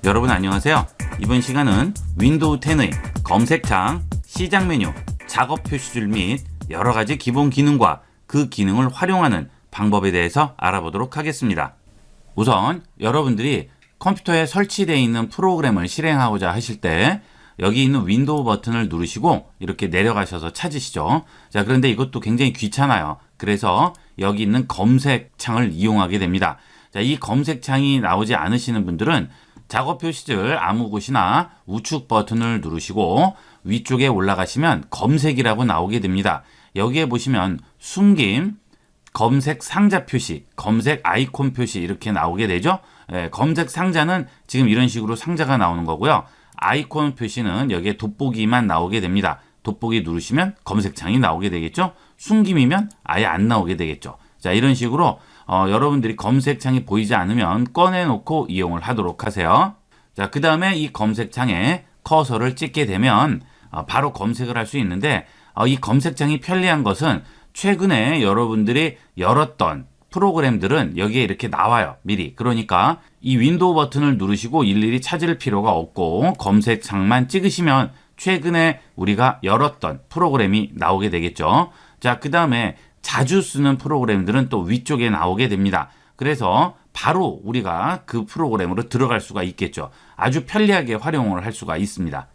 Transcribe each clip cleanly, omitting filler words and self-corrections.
여러분 안녕하세요. 이번 시간은 윈도우 10의 검색창, 시작 메뉴, 작업 표시줄 및 여러가지 기본 기능과 그 기능을 활용하는 방법에 대해서 알아보도록 하겠습니다. 우선 여러분들이 컴퓨터에 설치되어 있는 프로그램을 실행하고자 하실 때 여기 있는 윈도우 버튼을 누르시고 이렇게 내려가셔서 찾으시죠. 자, 그런데 이것도 굉장히 귀찮아요. 그래서 여기 있는 검색창을 이용하게 됩니다. 자, 이 검색창이 나오지 않으시는 분들은 작업 표시줄 아무 곳이나 우측 버튼을 누르시고 위쪽에 올라가시면 검색이라고 나오게 됩니다. 여기에 보시면 숨김, 검색 상자 표시, 검색 아이콘 표시 이렇게 나오게 되죠. 검색 상자는 지금 이런 식으로 상자가 나오는 거고요. 아이콘 표시는 여기에 돋보기만 나오게 됩니다. 돋보기 누르시면 검색창이 나오게 되겠죠. 숨김이면 아예 안 나오게 되겠죠. 자, 이런 식으로 여러분들이 검색창이 보이지 않으면 꺼내놓고 이용을 하도록 하세요. 자, 그 다음에 이 검색창에 커서를 찍게 되면 바로 검색을 할 수 있는데 이 검색창이 편리한 것은 최근에 여러분들이 열었던 프로그램들은 여기에 이렇게 나와요. 미리. 그러니까 이 윈도우 버튼을 누르시고 일일이 찾을 필요가 없고 검색창만 찍으시면 최근에 우리가 열었던 프로그램이 나오게 되겠죠. 자, 그 다음에 자주 쓰는 프로그램들은 또 위쪽에 나오게 됩니다. 그래서 바로 우리가 그 프로그램으로 들어갈 수가 있겠죠. 아주 편리하게 활용을 할 수가 있습니다.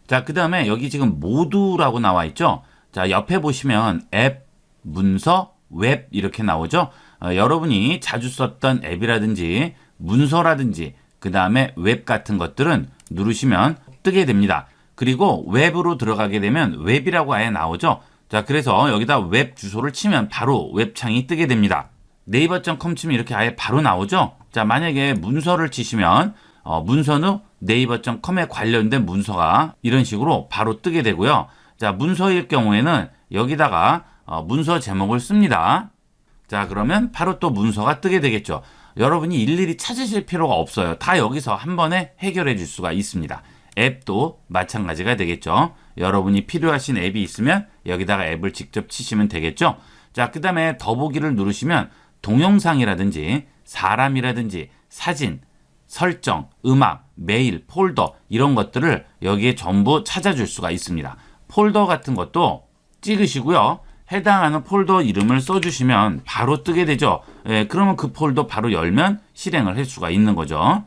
자, 그 다음에 여기 지금 모두라고 나와 있죠. 자, 옆에 보시면 앱, 문서, 웹 이렇게 나오죠. 여러분이 자주 썼던 앱이라든지 문서라든지 그 다음에 웹 같은 것들은 누르시면 뜨게 됩니다. 그리고 웹으로 들어가게 되면 웹이라고 아예 나오죠. 자, 그래서 여기다 웹 주소를 치면 바로 웹창이 뜨게 됩니다. 네이버.com 치면 이렇게 아예 바로 나오죠. 자, 만약에 문서를 치시면 문서는 네이버.com에 관련된 문서가 이런 식으로 바로 뜨게 되고요. 자, 문서일 경우에는 여기다가 문서 제목을 씁니다. 자, 그러면 바로 또 문서가 뜨게 되겠죠. 여러분이 일일이 찾으실 필요가 없어요. 다 여기서 한 번에 해결해 줄 수가 있습니다. 앱도 마찬가지가 되겠죠. 여러분이 필요하신 앱이 있으면 여기다가 앱을 직접 치시면 되겠죠. 자, 그 다음에 더보기를 누르시면 동영상이라든지 사람이라든지 사진, 설정, 음악, 메일, 폴더 이런 것들을 여기에 전부 찾아줄 수가 있습니다. 폴더 같은 것도 찍으시고요. 해당하는 폴더 이름을 써주시면 바로 뜨게 되죠. 그러면 그 폴더 바로 열면 실행을 할 수가 있는 거죠.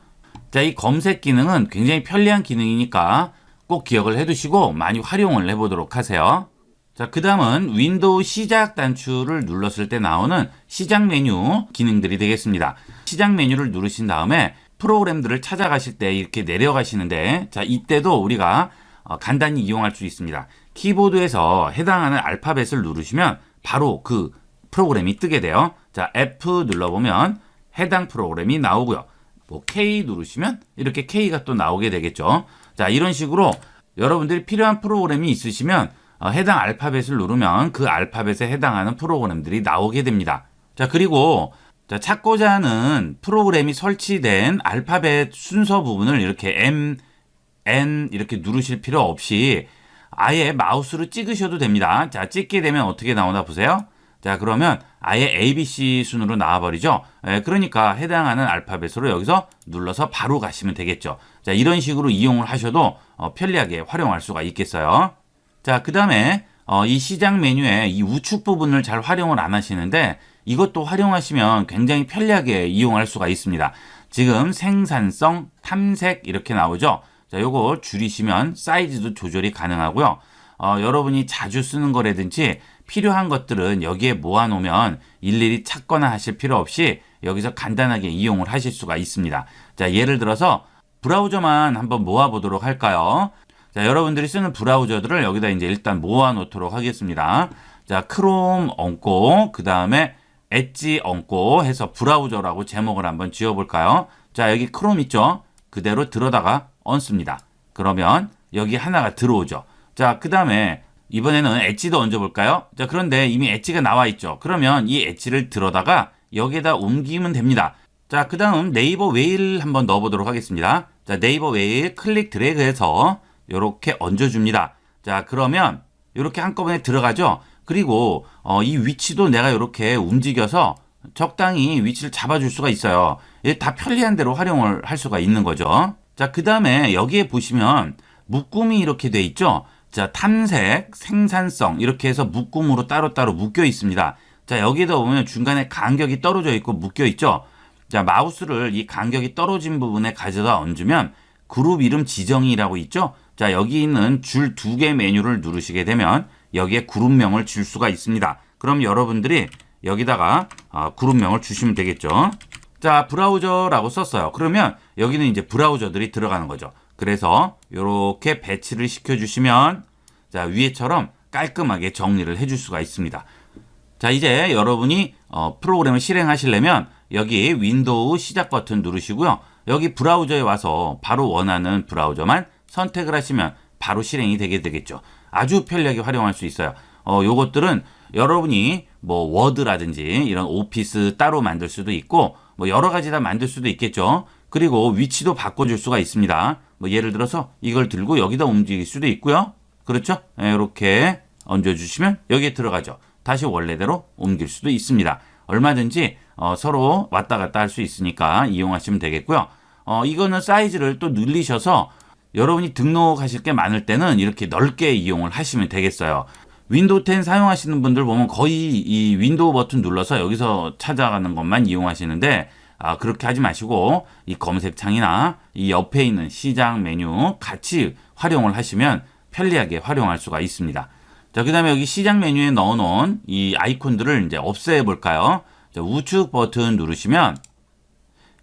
자, 이 검색 기능은 굉장히 편리한 기능이니까 꼭 기억을 해두시고 많이 활용을 해보도록 하세요. 자, 그 다음은 윈도우 시작 단추를 눌렀을 때 나오는 시작 메뉴 기능들이 되겠습니다. 시작 메뉴를 누르신 다음에 프로그램들을 찾아가실 때 이렇게 내려가시는데, 자, 이때도 우리가 간단히 이용할 수 있습니다. 키보드에서 해당하는 알파벳을 누르시면 바로 그 프로그램이 뜨게 돼요. 자, F 눌러보면 해당 프로그램이 나오고요. 뭐 K 누르시면 이렇게 K가 또 나오게 되겠죠. 자, 이런 식으로 여러분들이 필요한 프로그램이 있으시면 해당 알파벳을 누르면 그 알파벳에 해당하는 프로그램들이 나오게 됩니다. 자, 그리고 찾고자 하는 프로그램이 설치된 알파벳 순서 부분을 이렇게 M, N 이렇게 누르실 필요 없이 아예 마우스로 찍으셔도 됩니다. 자, 찍게 되면 어떻게 나오나 보세요. 자, 그러면 아예 ABC 순으로 나와버리죠. 그러니까 해당하는 알파벳으로 여기서 눌러서 바로 가시면 되겠죠. 자, 이런 식으로 이용을 하셔도 편리하게 활용할 수가 있겠어요. 자, 그 다음에 이 시작 메뉴의 이 우측 부분을 잘 활용을 안 하시는데 이것도 활용하시면 굉장히 편리하게 이용할 수가 있습니다. 지금 생산성, 탐색 이렇게 나오죠. 자, 요거 줄이시면 사이즈도 조절이 가능하고요. 여러분이 자주 쓰는 거라든지 필요한 것들은 여기에 모아놓으면 일일이 찾거나 하실 필요 없이 여기서 간단하게 이용을 하실 수가 있습니다. 자, 예를 들어서 브라우저만 한번 모아보도록 할까요? 자, 여러분들이 쓰는 브라우저들을 여기다 이제 일단 모아놓도록 하겠습니다. 자, 크롬 얹고 그 다음에 엣지 얹고 해서 브라우저라고 제목을 한번 지어볼까요? 자, 여기 크롬 있죠? 그대로 들어다가 얹습니다. 그러면 여기 하나가 들어오죠. 자, 그 다음에 이번에는 엣지도 얹어볼까요? 자, 그런데 이미 엣지가 나와 있죠. 그러면 이 엣지를 들어다가 여기에다 옮기면 됩니다. 자, 그 다음 네이버 웨일 한번 넣어보도록 하겠습니다. 자, 네이버 웨일 클릭 드래그해서 이렇게 얹어줍니다. 자, 그러면 이렇게 한꺼번에 들어가죠. 그리고 이 위치도 내가 이렇게 움직여서 적당히 위치를 잡아줄 수가 있어요. 다 편리한 대로 활용을 할 수가 있는 거죠. 자, 그 다음에 여기에 보시면 묶음이 이렇게 돼 있죠. 자, 탐색, 생산성 이렇게 해서 묶음으로 따로따로 묶여 있습니다. 자, 여기에다 보면 중간에 간격이 떨어져 있고 묶여 있죠. 자, 마우스를 이 간격이 떨어진 부분에 가져다 얹으면 그룹 이름 지정이라고 있죠. 자, 여기 있는 줄 2개 메뉴를 누르시게 되면 여기에 그룹명을 줄 수가 있습니다. 그럼 여러분들이 여기다가 그룹명을 주시면 되겠죠. 자, 브라우저라고 썼어요. 그러면 여기는 이제 브라우저들이 들어가는 거죠. 그래서 이렇게 배치를 시켜주시면 자, 위에처럼 깔끔하게 정리를 해줄 수가 있습니다. 자, 이제 여러분이 프로그램을 실행하시려면 여기 윈도우 시작 버튼 누르시고요. 여기 브라우저에 와서 바로 원하는 브라우저만 선택을 하시면 바로 실행이 되게 되겠죠. 아주 편리하게 활용할 수 있어요. 요것들은 여러분이 뭐 워드라든지 이런 오피스 따로 만들 수도 있고 뭐 여러 가지 다 만들 수도 있겠죠. 그리고 위치도 바꿔줄 수가 있습니다. 뭐 예를 들어서 이걸 들고 여기다 움직일 수도 있고요. 그렇죠? 이렇게 얹어주시면 여기에 들어가죠. 다시 원래대로 옮길 수도 있습니다. 얼마든지 서로 왔다 갔다 할 수 있으니까 이용하시면 되겠고요. 이거는 사이즈를 또 늘리셔서 여러분이 등록하실 게 많을 때는 이렇게 넓게 이용을 하시면 되겠어요. 윈도우 10 사용하시는 분들 보면 거의 이 윈도우 버튼 눌러서 여기서 찾아가는 것만 이용하시는데 그렇게 하지 마시고 이 검색창이나 이 옆에 있는 시작 메뉴 같이 활용을 하시면 편리하게 활용할 수가 있습니다. 자, 그 다음에 여기 시작 메뉴에 넣어놓은 이 아이콘들을 이제 없애 볼까요? 자, 우측 버튼 누르시면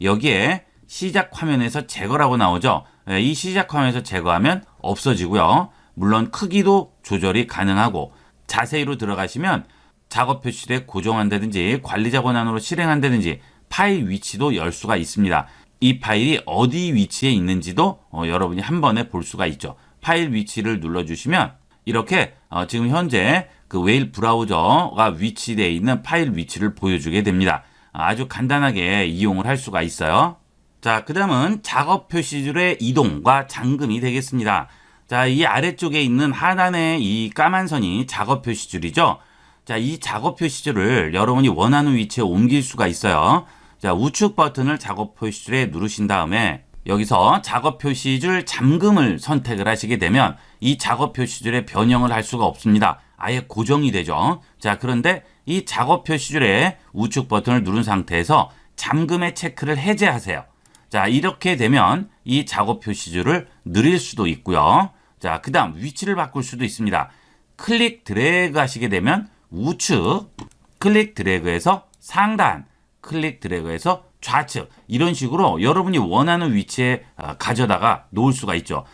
여기에 시작 화면에서 제거라고 나오죠. 이 시작 화면에서 제거하면 없어지고요. 물론 크기도 조절이 가능하고 자세히로 들어가시면 작업 표시를 고정한다든지 관리자 권한으로 실행한다든지 파일 위치도 열 수가 있습니다. 이 파일이 어디 위치에 있는지도 여러분이 한 번에 볼 수가 있죠. 파일 위치를 눌러주시면 이렇게 지금 현재 그 웨일 브라우저가 위치되어 있는 파일 위치를 보여주게 됩니다. 아주 간단하게 이용을 할 수가 있어요. 자, 그 다음은 작업 표시줄의 이동과 잠금이 되겠습니다. 자, 이 아래쪽에 있는 하단의 이 까만 선이 작업 표시줄이죠. 자, 이 작업 표시줄을 여러분이 원하는 위치에 옮길 수가 있어요. 자, 우측 버튼을 작업 표시줄에 누르신 다음에 여기서 작업 표시줄 잠금을 선택을 하시게 되면 이 작업 표시줄에 변형을 할 수가 없습니다. 아예 고정이 되죠. 자, 그런데 이 작업 표시줄에 우측 버튼을 누른 상태에서 잠금의 체크를 해제하세요. 자, 이렇게 되면 이 작업 표시줄을 늘릴 수도 있고요. 자, 그 다음 위치를 바꿀 수도 있습니다. 클릭 드래그 하시게 되면 우측, 클릭 드래그에서 상단, 클릭 드래그에서 좌측 이런 식으로 여러분이 원하는 위치에 가져다가 놓을 수가 있죠.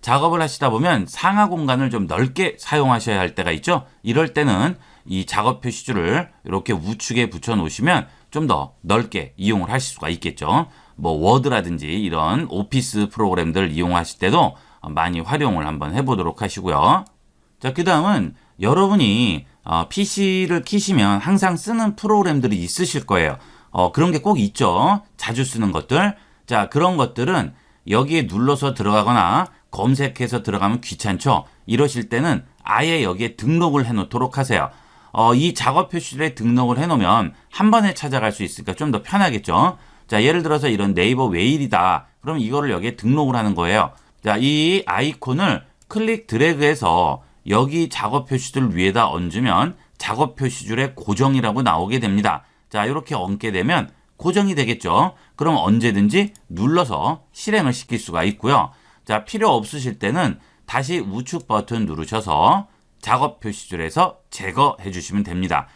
작업을 하시다 보면 상하 공간을 좀 넓게 사용하셔야 할 때가 있죠. 이럴 때는 이 작업 표시줄을 이렇게 우측에 붙여 놓으시면 좀 더 넓게 이용을 하실 수가 있겠죠. 뭐 워드라든지 이런 오피스 프로그램들 이용하실 때도 많이 활용을 한번 해보도록 하시고요. 자, 그 다음은 여러분이 PC를 키시면 항상 쓰는 프로그램들이 있으실 거예요. 그런 게 꼭 있죠. 자주 쓰는 것들. 자, 그런 것들은 여기에 눌러서 들어가거나 검색해서 들어가면 귀찮죠. 이러실 때는 아예 여기에 등록을 해 놓도록 하세요. 이 작업 표시줄에 등록을 해 놓으면 한 번에 찾아갈 수 있으니까 좀 더 편하겠죠. 자, 예를 들어서 이런 네이버 웨일이다. 그럼 이거를 여기에 등록을 하는 거예요. 자, 이 아이콘을 클릭 드래그해서 여기 작업 표시줄 위에다 얹으면 작업 표시줄의 고정이라고 나오게 됩니다. 자, 이렇게 얹게 되면 고정이 되겠죠. 그럼 언제든지 눌러서 실행을 시킬 수가 있고요. 자, 필요 없으실 때는 다시 우측 버튼 누르셔서 작업 표시줄에서 제거해 주시면 됩니다.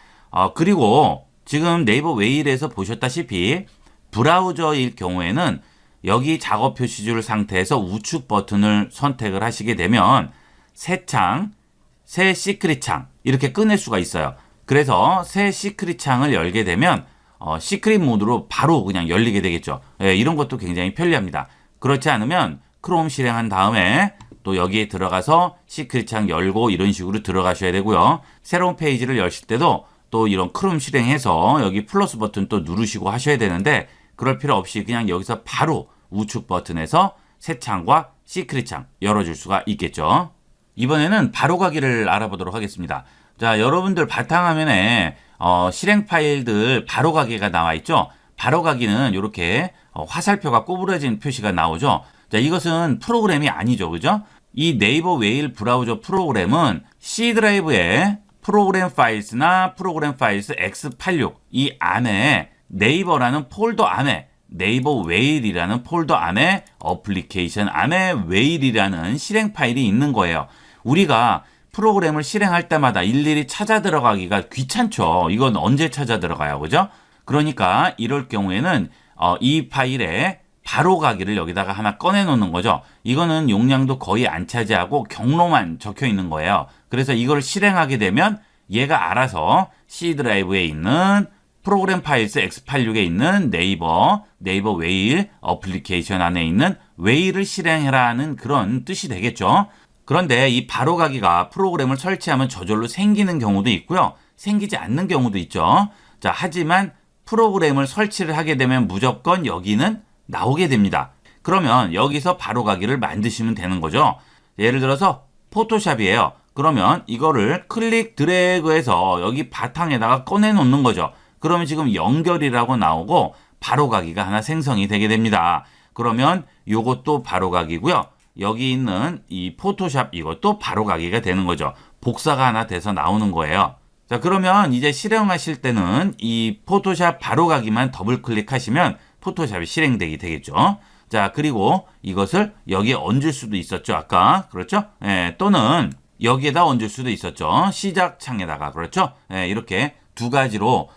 그리고 지금 네이버 웨일에서 보셨다시피 브라우저일 경우에는 여기 작업 표시줄 상태에서 우측 버튼을 선택을 하시게 되면 새 창, 새 시크릿 창 이렇게 꺼낼 수가 있어요. 그래서 새 시크릿 창을 열게 되면 시크릿 모드로 바로 그냥 열리게 되겠죠. 예, 이런 것도 굉장히 편리합니다. 그렇지 않으면 크롬 실행한 다음에 또 여기에 들어가서 시크릿 창 열고 이런 식으로 들어가셔야 되고요. 새로운 페이지를 여실 때도 또 이런 크롬 실행해서 여기 플러스 버튼 또 누르시고 하셔야 되는데 그럴 필요 없이 그냥 여기서 바로 우측 버튼에서 새 창과 시크릿 창 열어줄 수가 있겠죠. 이번에는 바로가기를 알아보도록 하겠습니다. 자, 여러분들 바탕화면에 실행 파일들 바로가기가 나와 있죠. 바로가기는 이렇게 화살표가 꼬부러진 표시가 나오죠. 자, 이것은 프로그램이 아니죠. 그죠? 이 네이버 웨일 브라우저 프로그램은 C 드라이브에 프로그램 파일스나 프로그램 파일스 x86 이 안에 네이버라는 폴더 안에 네이버 웨일이라는 폴더 안에 어플리케이션 안에 웨일이라는 실행 파일이 있는 거예요. 우리가 프로그램을 실행할 때마다 일일이 찾아 들어가기가 귀찮죠. 이건 언제 찾아 들어가요, 그죠? 그러니까 이럴 경우에는 이 파일에 바로 가기를 여기다가 하나 꺼내 놓는 거죠. 이거는 용량도 거의 안 차지하고 경로만 적혀 있는 거예요. 그래서 이걸 실행하게 되면 얘가 알아서 C 드라이브에 있는 프로그램 파일스 x86에 있는 네이버 웨일 어플리케이션 안에 있는 웨일을 실행해라는 그런 뜻이 되겠죠. 그런데 이 바로가기가 프로그램을 설치하면 저절로 생기는 경우도 있고요. 생기지 않는 경우도 있죠. 자, 하지만 프로그램을 설치를 하게 되면 무조건 여기는 나오게 됩니다. 그러면 여기서 바로가기를 만드시면 되는 거죠. 예를 들어서 포토샵이에요. 그러면 이거를 클릭 드래그해서 여기 바탕에다가 꺼내 놓는 거죠. 그러면 지금 연결이라고 나오고 바로가기가 하나 생성이 되게 됩니다. 그러면 요것도 바로가기고요. 여기 있는 이 포토샵 이것도 바로가기가 되는 거죠. 복사가 하나 돼서 나오는 거예요. 자, 그러면 이제 실행하실 때는 이 포토샵 바로가기만 더블 클릭하시면 포토샵이 실행되게 되겠죠. 자, 그리고 이것을 여기에 얹을 수도 있었죠. 아까. 그렇죠? 예, 또는 여기에다 얹을 수도 있었죠. 시작 창에다가. 그렇죠? 예, 이렇게 두 가지로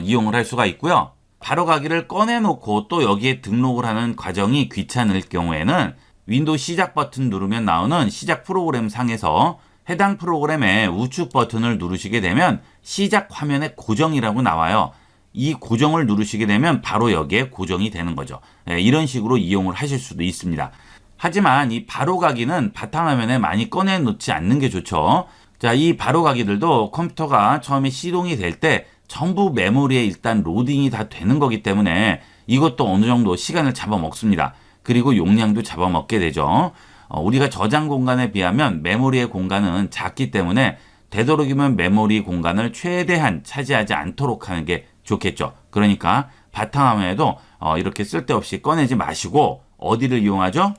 이용을 할 수가 있고요. 바로가기를 꺼내놓고 또 여기에 등록을 하는 과정이 귀찮을 경우에는 윈도우 시작 버튼 누르면 나오는 시작 프로그램 상에서 해당 프로그램의 우측 버튼을 누르시게 되면 시작 화면에 고정이라고 나와요. 이 고정을 누르시게 되면 바로 여기에 고정이 되는 거죠. 이런 식으로 이용을 하실 수도 있습니다. 하지만 이 바로가기는 바탕화면에 많이 꺼내놓지 않는 게 좋죠. 자, 이 바로가기들도 컴퓨터가 처음에 시동이 될 때 전부 메모리에 일단 로딩이 다 되는 거기 때문에 이것도 어느 정도 시간을 잡아먹습니다. 그리고 용량도 잡아먹게 되죠. 우리가 저장 공간에 비하면 메모리의 공간은 작기 때문에 되도록이면 메모리 공간을 최대한 차지하지 않도록 하는 게 좋겠죠. 그러니까 바탕화면에도 이렇게 쓸데없이 꺼내지 마시고 어디를 이용하죠?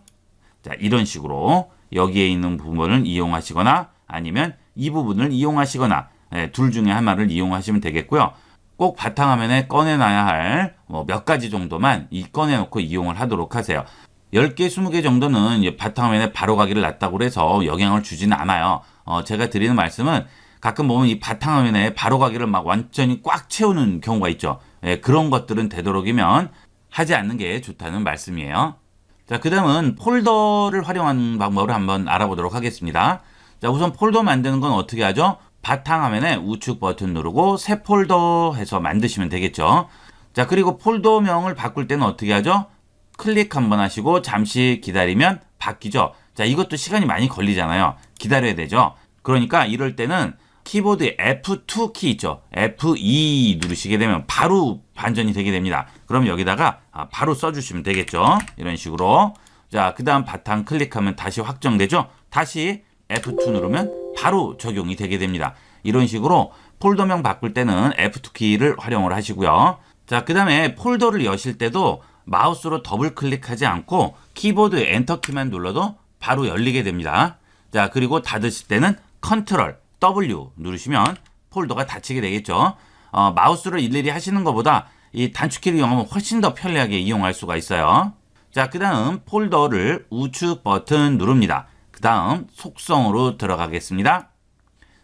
자, 이런 식으로 여기에 있는 부분을 이용하시거나 아니면 이 부분을 이용하시거나 둘 중에 하나를 이용하시면 되겠고요. 꼭 바탕화면에 꺼내놔야 할 몇 가지 정도만 꺼내놓고 이용을 하도록 하세요. 10개, 20개 정도는 바탕화면에 바로가기를 놨다고 해서 영향을 주지는 않아요. 제가 드리는 말씀은 가끔 보면 이 바탕화면에 바로가기를 막 완전히 꽉 채우는 경우가 있죠. 그런 것들은 되도록이면 하지 않는 게 좋다는 말씀이에요. 자, 그 다음은 폴더를 활용하는 방법을 한번 알아보도록 하겠습니다. 자, 우선 폴더 만드는 건 어떻게 하죠? 바탕화면에 우측 버튼 누르고 새 폴더 해서 만드시면 되겠죠. 자, 그리고 폴더명을 바꿀 때는 어떻게 하죠? 클릭 한번 하시고 잠시 기다리면 바뀌죠. 자, 이것도 시간이 많이 걸리잖아요. 기다려야 되죠. 그러니까 이럴 때는 키보드에 F2 키 있죠. F2 누르시게 되면 바로 반전이 되게 됩니다. 그럼 여기다가 바로 써주시면 되겠죠. 이런 식으로. 자, 그 다음 바탕 클릭하면 다시 확정되죠. 다시 F2 누르면 바로 적용이 되게 됩니다. 이런 식으로 폴더명 바꿀 때는 F2 키를 활용을 하시고요. 자, 그 다음에 폴더를 여실 때도 마우스로 더블 클릭하지 않고 키보드에 엔터 키만 눌러도 바로 열리게 됩니다. 자, 그리고 닫으실 때는 컨트롤 W 누르시면 폴더가 닫히게 되겠죠. 마우스를 일일이 하시는 것보다 이 단축키를 이용하면 훨씬 더 편리하게 이용할 수가 있어요. 자, 그 다음 폴더를 우측 버튼 누릅니다. 그 다음 속성으로 들어가겠습니다.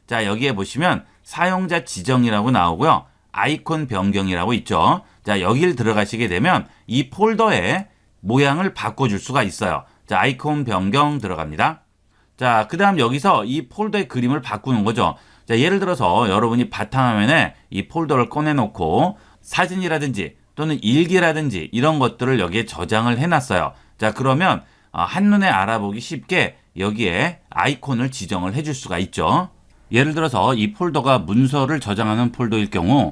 자, 여기에 보시면 사용자 지정이라고 나오고요. 아이콘 변경이라고 있죠. 자, 여기를 들어가시게 되면 이 폴더의 모양을 바꿔줄 수가 있어요. 자, 아이콘 변경 들어갑니다. 자, 그 다음 여기서 이 폴더의 그림을 바꾸는 거죠. 자, 예를 들어서 여러분이 바탕화면에 이 폴더를 꺼내놓고 사진이라든지 또는 일기라든지 이런 것들을 여기에 저장을 해놨어요. 자, 그러면 한눈에 알아보기 쉽게 여기에 아이콘을 지정을 해줄 수가 있죠. 예를 들어서 이 폴더가 문서를 저장하는 폴더일 경우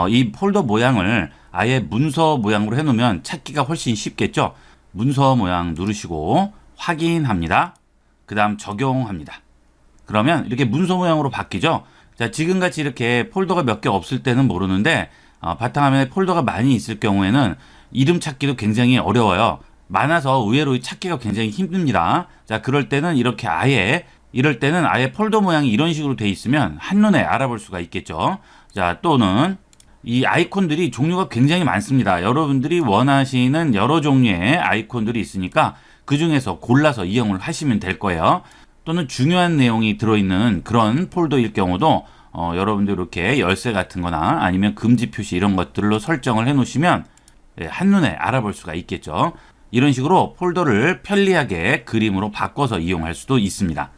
이 폴더 모양을 아예 문서 모양으로 해놓으면 찾기가 훨씬 쉽겠죠. 문서 모양 누르시고 확인합니다. 그 다음 적용합니다. 그러면 이렇게 문서 모양으로 바뀌죠. 자, 지금같이 이렇게 폴더가 몇 개 없을 때는 모르는데 바탕화면에 폴더가 많이 있을 경우에는 이름 찾기도 굉장히 어려워요. 많아서 의외로 찾기가 굉장히 힘듭니다. 자, 그럴 때는 이럴 때는 아예 폴더 모양이 이런 식으로 돼 있으면 한눈에 알아볼 수가 있겠죠. 자, 또는 이 아이콘들이 종류가 굉장히 많습니다. 여러분들이 원하시는 여러 종류의 아이콘들이 있으니까 그 중에서 골라서 이용을 하시면 될 거예요. 또는 중요한 내용이 들어있는 그런 폴더일 경우도 여러분들 이렇게 열쇠 같은 거나 아니면 금지 표시 이런 것들로 설정을 해 놓으시면 한눈에 알아볼 수가 있겠죠. 이런 식으로 폴더를 편리하게 그림으로 바꿔서 이용할 수도 있습니다.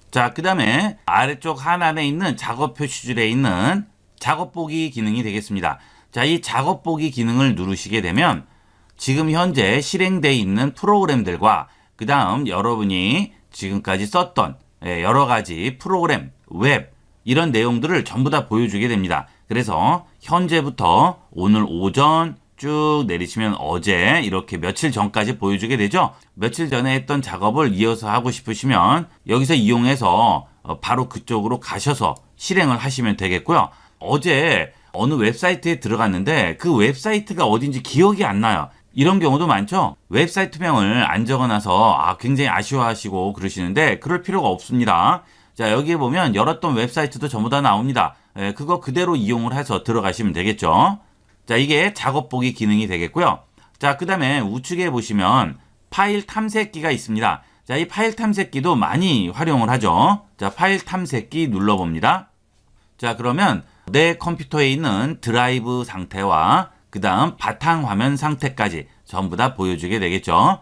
자, 그 다음에 아래쪽 하단에 있는 작업 표시줄에 있는 작업 보기 기능이 되겠습니다. 자, 이 작업 보기 기능을 누르시게 되면 지금 현재 실행되어 있는 프로그램들과 그 다음 여러분이 지금까지 썼던 여러 가지 프로그램, 웹 이런 내용들을 전부 다 보여주게 됩니다. 그래서 현재부터 오늘 오전 쭉 내리시면 어제 이렇게 며칠 전까지 보여주게 되죠. 며칠 전에 했던 작업을 이어서 하고 싶으시면 여기서 이용해서 바로 그쪽으로 가셔서 실행을 하시면 되겠고요. 어제 어느 웹사이트에 들어갔는데 그 웹사이트가 어딘지 기억이 안 나요. 이런 경우도 많죠. 웹사이트명을 안 적어놔서 굉장히 아쉬워하시고 그러시는데 그럴 필요가 없습니다. 자, 여기에 보면 열었던 웹사이트도 전부 다 나옵니다. 그거 그대로 이용을 해서 들어가시면 되겠죠. 자, 이게 작업 보기 기능이 되겠고요. 자, 그 다음에 우측에 보시면 파일 탐색기가 있습니다. 자, 이 파일 탐색기도 많이 활용을 하죠. 자, 파일 탐색기 눌러봅니다. 자, 그러면 내 컴퓨터에 있는 드라이브 상태와 그 다음 바탕화면 상태까지 전부 다 보여주게 되겠죠.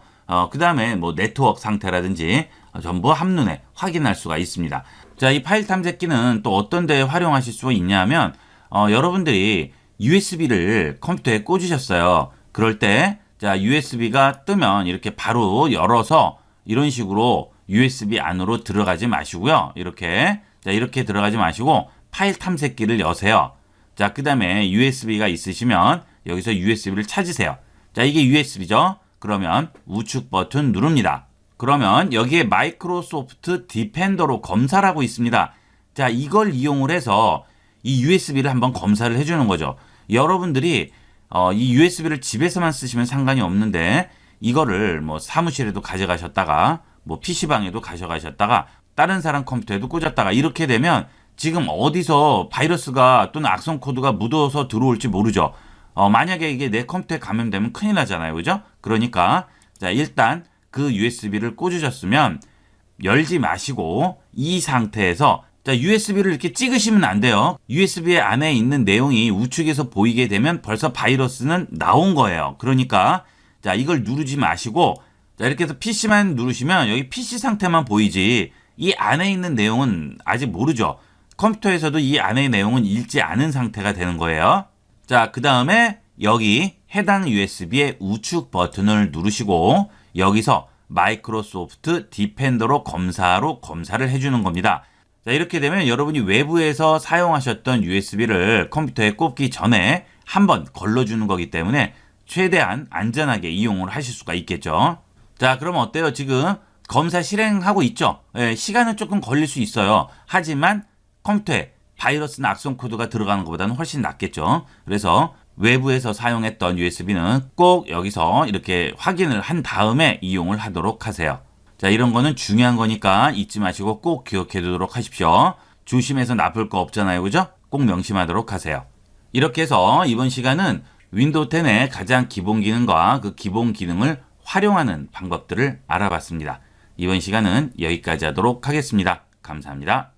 그 다음에 뭐 네트워크 상태라든지 전부 한눈에 확인할 수가 있습니다. 자, 이 파일 탐색기는 또 어떤 데 활용하실 수 있냐면 여러분들이 USB를 컴퓨터에 꽂으셨어요. 그럴 때 자, USB가 뜨면 이렇게 바로 열어서 이런 식으로 USB 안으로 들어가지 마시고요. 이렇게 들어가지 마시고 파일 탐색기를 여세요. 자, 그 다음에 USB가 있으시면 여기서 USB를 찾으세요. 자, 이게 USB죠. 그러면 우측 버튼 누릅니다. 그러면 여기에 마이크로소프트 디펜더로 검사라고 있습니다. 자, 이걸 이용을 해서 이 USB를 한번 검사를 해주는 거죠. 여러분들이 이 USB를 집에서만 쓰시면 상관이 없는데 이거를 뭐 사무실에도 가져가셨다가 뭐 PC방에도 가져가셨다가 다른 사람 컴퓨터에도 꽂았다가 이렇게 되면 지금 어디서 바이러스가 또는 악성 코드가 묻어서 들어올지 모르죠. 만약에 이게 내 컴퓨터에 감염되면 큰일 나잖아요. 그죠? 그러니까 자, 일단 그 USB를 꽂으셨으면 열지 마시고 이 상태에서 자, USB를 이렇게 찍으시면 안 돼요. USB 안에 있는 내용이 우측에서 보이게 되면 벌써 바이러스는 나온 거예요. 그러니까 자, 이걸 누르지 마시고 자, 이렇게 해서 PC만 누르시면 여기 PC 상태만 보이지 이 안에 있는 내용은 아직 모르죠. 컴퓨터에서도 이 안의 내용은 읽지 않은 상태가 되는 거예요. 자, 그 다음에 여기 해당 USB의 우측 버튼을 누르시고 여기서 마이크로소프트 디펜더로 검사를 해주는 겁니다. 자, 이렇게 되면 여러분이 외부에서 사용하셨던 USB를 컴퓨터에 꼽기 전에 한번 걸러주는 거기 때문에 최대한 안전하게 이용을 하실 수가 있겠죠. 자, 그럼 어때요? 지금 검사 실행하고 있죠? 시간은 조금 걸릴 수 있어요. 하지만 컴퓨터에 바이러스나 악성 코드가 들어가는 것보다는 훨씬 낫겠죠. 그래서 외부에서 사용했던 USB는 꼭 여기서 이렇게 확인을 한 다음에 이용을 하도록 하세요. 자, 이런 거는 중요한 거니까 잊지 마시고 꼭 기억해 두도록 하십시오. 조심해서 나쁠 거 없잖아요. 그죠? 꼭 명심하도록 하세요. 이렇게 해서 이번 시간은 윈도우 10의 가장 기본 기능과 그 기본 기능을 활용하는 방법들을 알아봤습니다. 이번 시간은 여기까지 하도록 하겠습니다. 감사합니다.